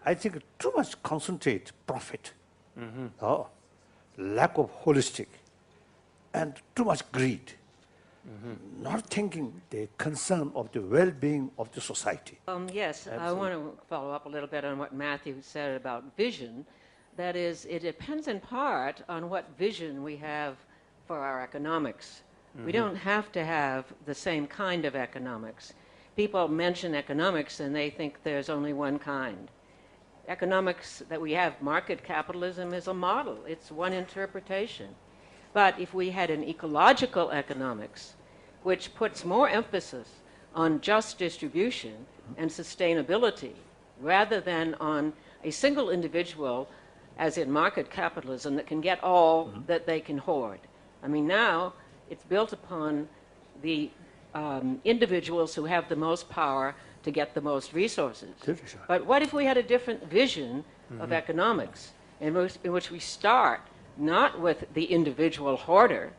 I think too much concentrate profit, lack of holistic, and too much greed, not thinking the concern of the well-being of the society. Yes, absolutely. I want to follow up a little bit on what Matthew said about vision. That is, it depends in part on what vision we have for our economics. We don't have to have the same kind of economics. People mention economics and they think there's only one kind. Economics that we have, market capitalism, is a model. It's one interpretation. But if we had an ecological economics, which puts more emphasis on just distribution and sustainability, rather than on a single individual, as in market capitalism, that can get all that they can hoard. I mean, now it's built upon the individuals who have the most power to get the most resources. But what if we had a different vision of economics in which we start not with the individual hoarder,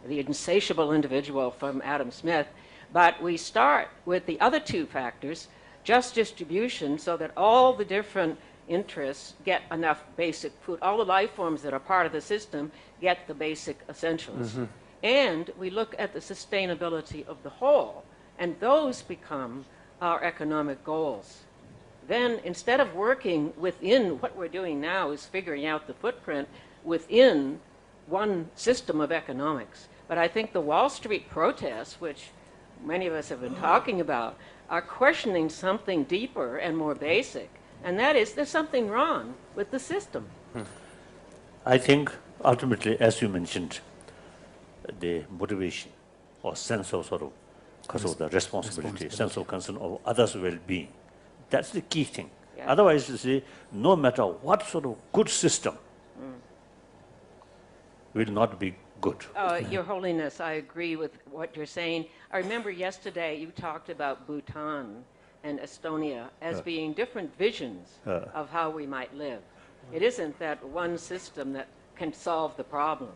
the insatiable individual from Adam Smith, but we start with the other two factors, just distribution, so that all the different interests get enough basic food. All the life forms that are part of the system get the basic essentials. And we look at the sustainability of the whole, and those become our economic goals. Then, instead of working within, what we're doing now is figuring out the footprint within one system of economics. But I think the Wall Street protests, which many of us have been talking about, are questioning something deeper and more basic, and that is there's something wrong with the system. I think ultimately, as you mentioned, the motivation or sense of sort of the responsibility, sense of concern of others' well-being, that's the key thing. Yeah. Otherwise, you see, no matter what sort of good system will not be good. Your Holiness, I agree with what you're saying. I remember yesterday you talked about Bhutan and Estonia as being different visions of how we might live. It isn't that one system that can solve the problem.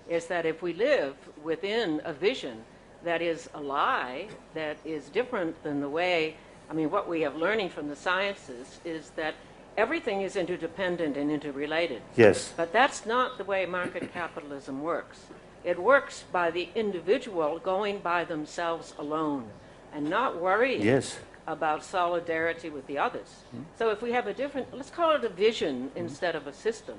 It's that if we live within a vision that is a lie, that is different than the way, I mean, what we have learning from the sciences is that everything is interdependent and interrelated. Yes. But that's not the way market capitalism works. It works by the individual going by themselves alone and not worrying about solidarity with the others. So if we have a different, let's call it a vision instead of a system,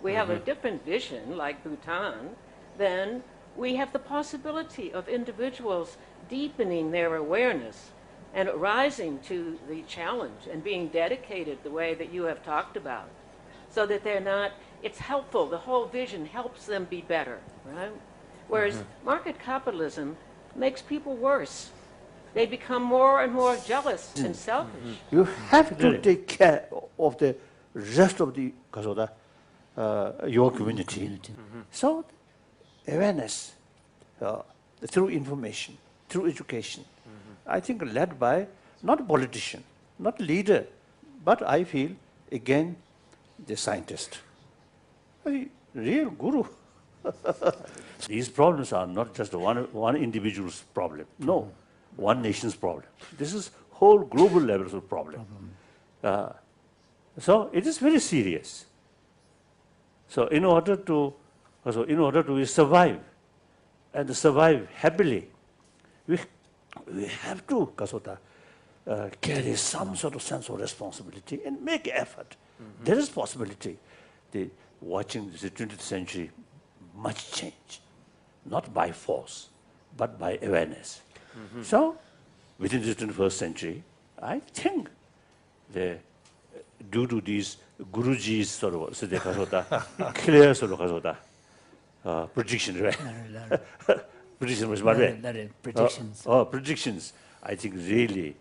we have a different vision, like Bhutan, then we have the possibility of individuals deepening their awareness and rising to the challenge and being dedicated the way that you have talked about, so that they're not, it's helpful, the whole vision helps them be better, right? Whereas market capitalism makes people worse. They become more and more jealous and selfish. You have to take care of the rest of the your community. So awareness through information, through education, I think led by not politician, not leader, but I feel again the scientist, a real guru. These problems are not just one individual's problem. No, one nation's problem. This is whole global levels of problem. So it is very serious. So in order to survive and survive happily, we have to carry some sort of sense of responsibility and make effort. There is possibility. Watching the 20th century, much change, not by force, but by awareness. So within the 21st century, I think due to these Guruji's sort of clear sort of prediction, right? Prediction was what way? Predictions. Predictions, I think really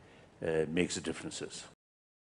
makes differences.